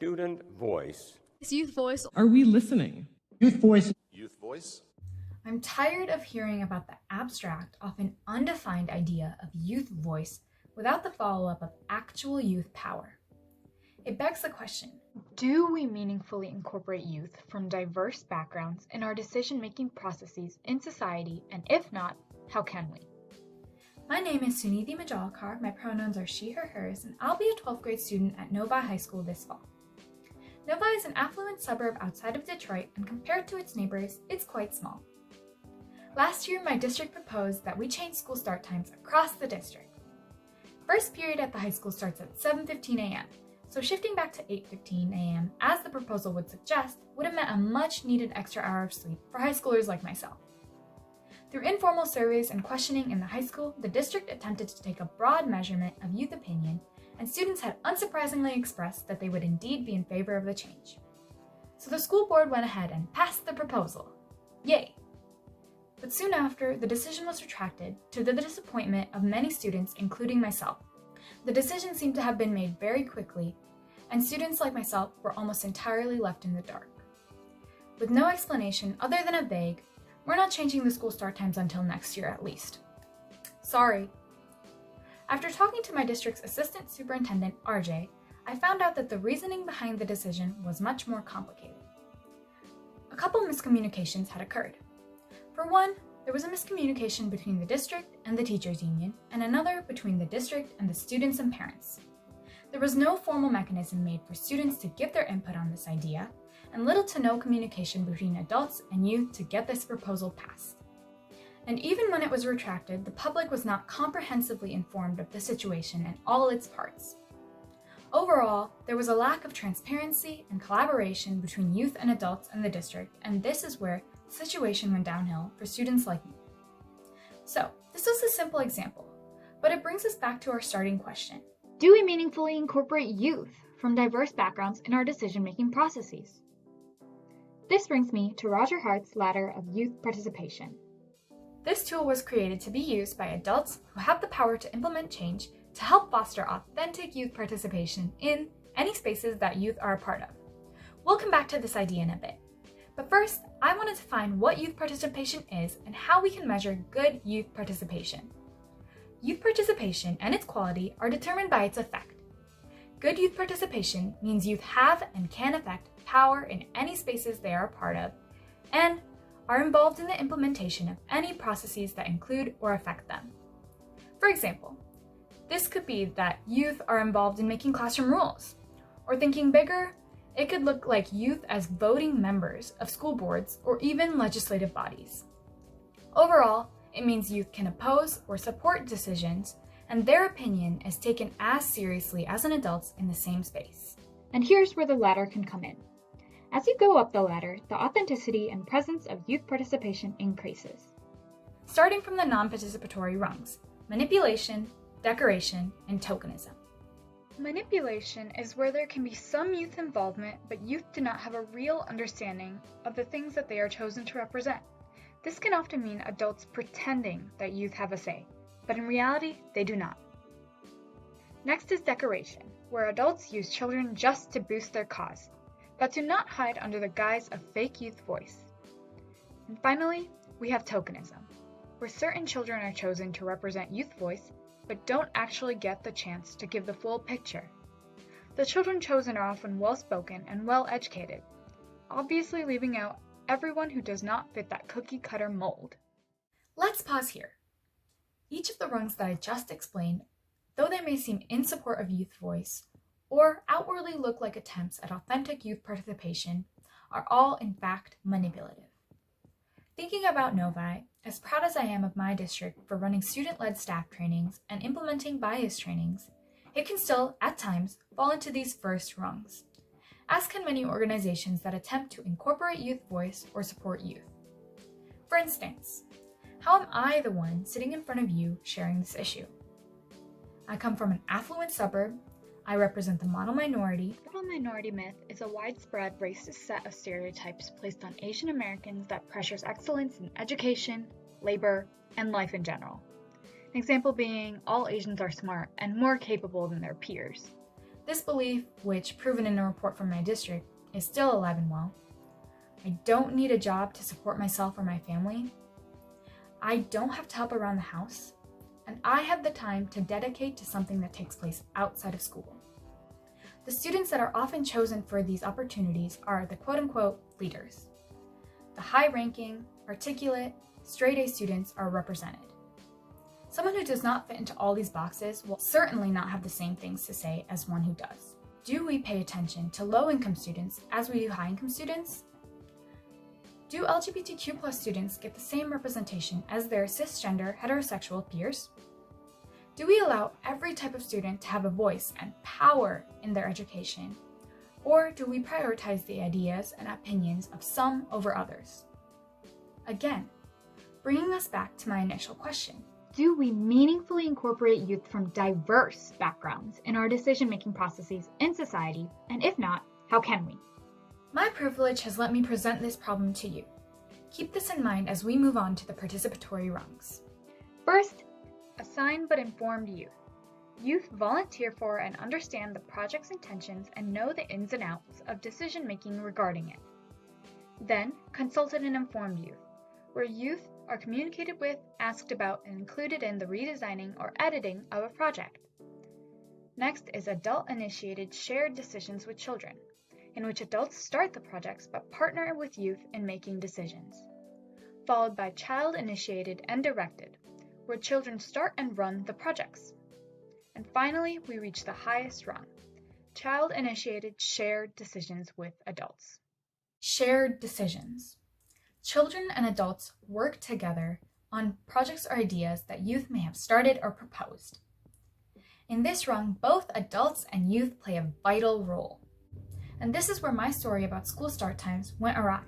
Student voice. Is youth voice? Are we listening? Youth voice. Youth voice? I'm tired of hearing about the abstract, often undefined idea of youth voice without the follow-up of actual youth power. It begs the question, do we meaningfully incorporate youth from diverse backgrounds in our decision-making processes in society, and if not, how can we? My name is Sunidhi Majalikar, my pronouns are she, her, hers, and I'll be a 12th grade student at Novi High School this fall. Novi is an affluent suburb outside of Detroit, and compared to its neighbors, it's quite small. Last year, my district proposed that we change school start times across the district. First period at the high school starts at 7:15 a.m., so shifting back to 8:15 a.m., as the proposal would suggest, would have meant a much-needed extra hour of sleep for high schoolers like myself. Through informal surveys and questioning in the high school, the district attempted to take a broad measurement of youth opinion, and students had unsurprisingly expressed that they would indeed be in favor of the change. So the school board went ahead and passed the proposal. Yay! But soon after, the decision was retracted to the disappointment of many students, including myself. The decision seemed to have been made very quickly, and students like myself were almost entirely left in the dark. With no explanation other than a vague, "We're not changing the school start times until next year at least." Sorry. After talking to my district's assistant superintendent, RJ, I found out that the reasoning behind the decision was much more complicated. A couple miscommunications had occurred. For one, there was a miscommunication between the district and the teachers' union, and another between the district and the students and parents. There was no formal mechanism made for students to give their input on this idea, and little to no communication between adults and youth to get this proposal passed. And even when it was retracted, the public was not comprehensively informed of the situation and all its parts. Overall, there was a lack of transparency and collaboration between youth and adults in the district, and this is where the situation went downhill for students like me. So, this was a simple example, but it brings us back to our starting question. Do we meaningfully incorporate youth from diverse backgrounds in our decision-making processes? This brings me to Roger Hart's ladder of youth participation. This tool was created to be used by adults who have the power to implement change to help foster authentic youth participation in any spaces that youth are a part of. We'll come back to this idea in a bit. But first, I want to define what youth participation is and how we can measure good youth participation. Youth participation and its quality are determined by its effect. Good youth participation means youth have and can affect power in any spaces they are a part of, and are involved in the implementation of any processes that include or affect them. For example, this could be that youth are involved in making classroom rules, or thinking bigger, it could look like youth as voting members of school boards or even legislative bodies. Overall, it means youth can oppose or support decisions, and their opinion is taken as seriously as an adult's in the same space. And here's where the ladder can come in. As you go up the ladder, the authenticity and presence of youth participation increases. Starting from the non-participatory rungs: manipulation, decoration, and tokenism. Manipulation is where there can be some youth involvement, but youth do not have a real understanding of the things that they are chosen to represent. This can often mean adults pretending that youth have a say, but in reality, they do not. Next is decoration, where adults use children just to boost their cause, but do not hide under the guise of fake youth voice. And finally, we have tokenism, where certain children are chosen to represent youth voice, but don't actually get the chance to give the full picture. The children chosen are often well-spoken and well-educated, obviously leaving out everyone who does not fit that cookie-cutter mold. Let's pause here. Each of the rungs that I just explained, though they may seem in support of youth voice, or outwardly look like attempts at authentic youth participation, are all in fact manipulative. Thinking about Novi, as proud as I am of my district for running student-led staff trainings and implementing bias trainings, it can still, at times, fall into these first rungs, as can many organizations that attempt to incorporate youth voice or support youth. For instance, how am I the one sitting in front of you sharing this issue? I come from an affluent suburb. I represent the model minority. The model minority myth is a widespread racist set of stereotypes placed on Asian Americans that pressures excellence in education, labor, and life in general. An example being all Asians are smart and more capable than their peers. This belief, which proven in a report from my district, is still alive and well. I don't need a job to support myself or my family. I don't have to help around the house. And I have the time to dedicate to something that takes place outside of school. The students that are often chosen for these opportunities are the quote-unquote leaders. The high-ranking, articulate, straight-A students are represented. Someone who does not fit into all these boxes will certainly not have the same things to say as one who does. Do we pay attention to low-income students as we do high-income students? Do LGBTQ+ students get the same representation as their cisgender heterosexual peers? Do we allow every type of student to have a voice and power in their education? Or do we prioritize the ideas and opinions of some over others? Again, bringing us back to my initial question. Do we meaningfully incorporate youth from diverse backgrounds in our decision-making processes in society? And if not, how can we? My privilege has let me present this problem to you. Keep this in mind as we move on to the participatory rungs. First, assign but informed youth. Youth volunteer for and understand the project's intentions and know the ins and outs of decision-making regarding it. Then, consulted and informed youth, where youth are communicated with, asked about, and included in the redesigning or editing of a project. Next is adult-initiated shared decisions with children, in which adults start the projects but partner with youth in making decisions. Followed by child-initiated and directed, where children start and run the projects. And finally, we reach the highest rung, child-initiated shared decisions with adults. Shared decisions. Children and adults work together on projects or ideas that youth may have started or proposed. In this rung, both adults and youth play a vital role. And this is where my story about school start times went awry.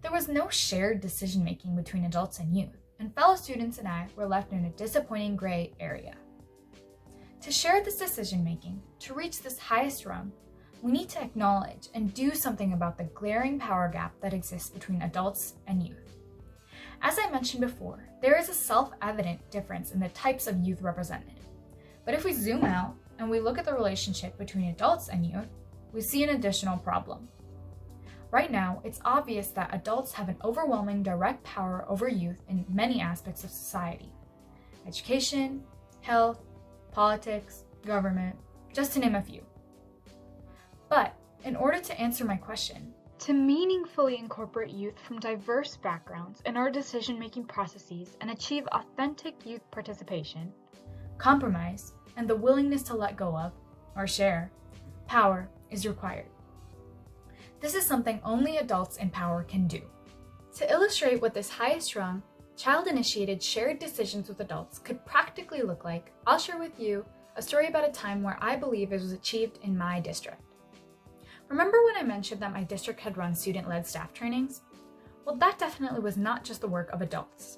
There was no shared decision-making between adults and youth, and fellow students and I were left in a disappointing gray area. To share this decision-making, to reach this highest rung, we need to acknowledge and do something about the glaring power gap that exists between adults and youth. As I mentioned before, there is a self-evident difference in the types of youth represented. But if we zoom out and we look at the relationship between adults and youth, we see an additional problem. Right now, it's obvious that adults have an overwhelming direct power over youth in many aspects of society. Education, health, politics, government, just to name a few. But in order to answer my question, to meaningfully incorporate youth from diverse backgrounds in our decision-making processes and achieve authentic youth participation, compromise, and the willingness to let go of, or share, power is required. This is something only adults in power can do. To illustrate what this highest rung, child-initiated shared decisions with adults could practically look like, I'll share with you a story about a time where I believe it was achieved in my district. Remember when I mentioned that my district had run student-led staff trainings? Well, that definitely was not just the work of adults.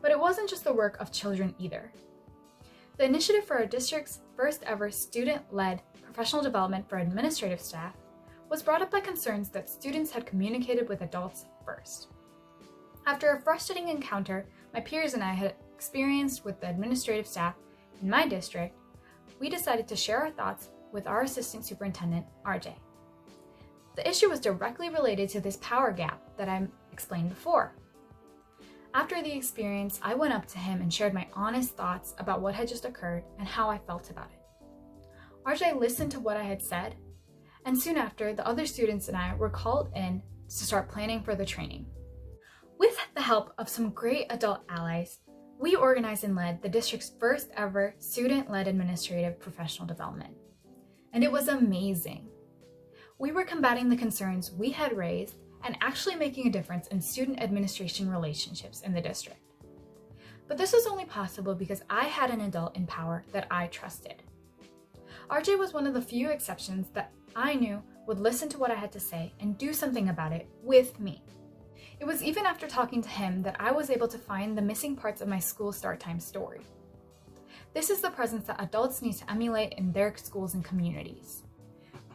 But it wasn't just the work of children either. The initiative for our district's first ever student-led professional development for administrative staff was brought up by concerns that students had communicated with adults first. After a frustrating encounter my peers and I had experienced with the administrative staff in my district, we decided to share our thoughts with our assistant superintendent, RJ. The issue was directly related to this power gap that I explained before. After the experience, I went up to him and shared my honest thoughts about what had just occurred and how I felt about it. RJ listened to what I had said, and soon after, the other students and I were called in to start planning for the training. With the help of some great adult allies, we organized and led the district's first ever student-led administrative professional development. And it was amazing. We were combating the concerns we had raised and actually making a difference in student administration relationships in the district. But this was only possible because I had an adult in power that I trusted. RJ was one of the few exceptions that I knew would listen to what I had to say and do something about it with me. It was even after talking to him that I was able to find the missing parts of my school start time story. This is the presence that adults need to emulate in their schools and communities.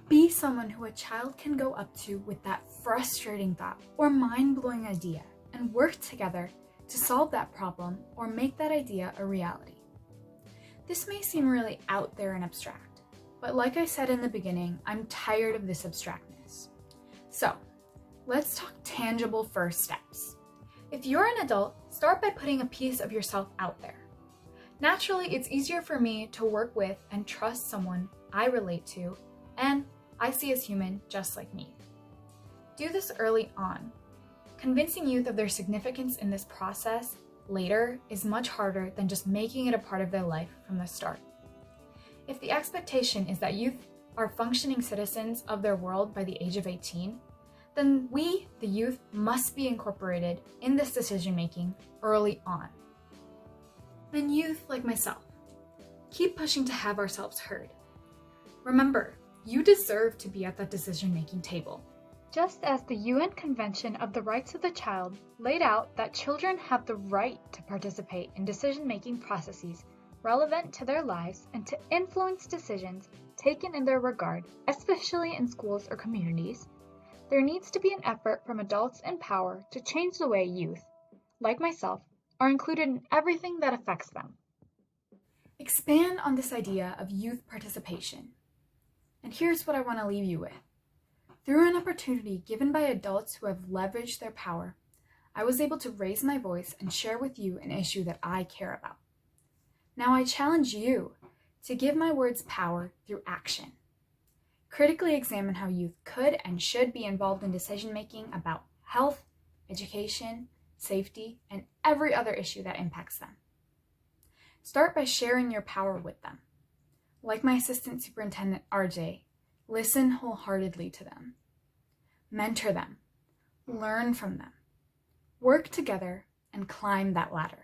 Be someone who a child can go up to with that frustrating thought or mind-blowing idea and work together to solve that problem or make that idea a reality. This may seem really out there and abstract, But like I said in the beginning, I'm tired of this abstractness. So, let's talk tangible first steps. If you're an adult, start by putting a piece of yourself out there. Naturally, it's easier for me to work with and trust someone I relate to and I see as human just like me. Do this early on. Convincing youth of their significance in this process later is much harder than just making it a part of their life from the start. If the expectation is that youth are functioning citizens of their world by the age of 18, then we, the youth, must be incorporated in this decision-making early on. And youth, like myself, keep pushing to have ourselves heard. Remember, you deserve to be at that decision-making table. Just as the UN Convention of the Rights of the Child laid out that children have the right to participate in decision-making processes relevant to their lives and to influence decisions taken in their regard, especially in schools or communities, there needs to be an effort from adults in power to change the way youth, like myself, are included in everything that affects them. Expand on this idea of youth participation. And here's what I want to leave you with. Through an opportunity given by adults who have leveraged their power, I was able to raise my voice and share with you an issue that I care about. Now I challenge you to give my words power through action. Critically examine how youth could and should be involved in decision-making about health, education, safety, and every other issue that impacts them. Start by sharing your power with them. Like my assistant superintendent, RJ, listen wholeheartedly to them. Mentor them. Learn from them. Work together and climb that ladder.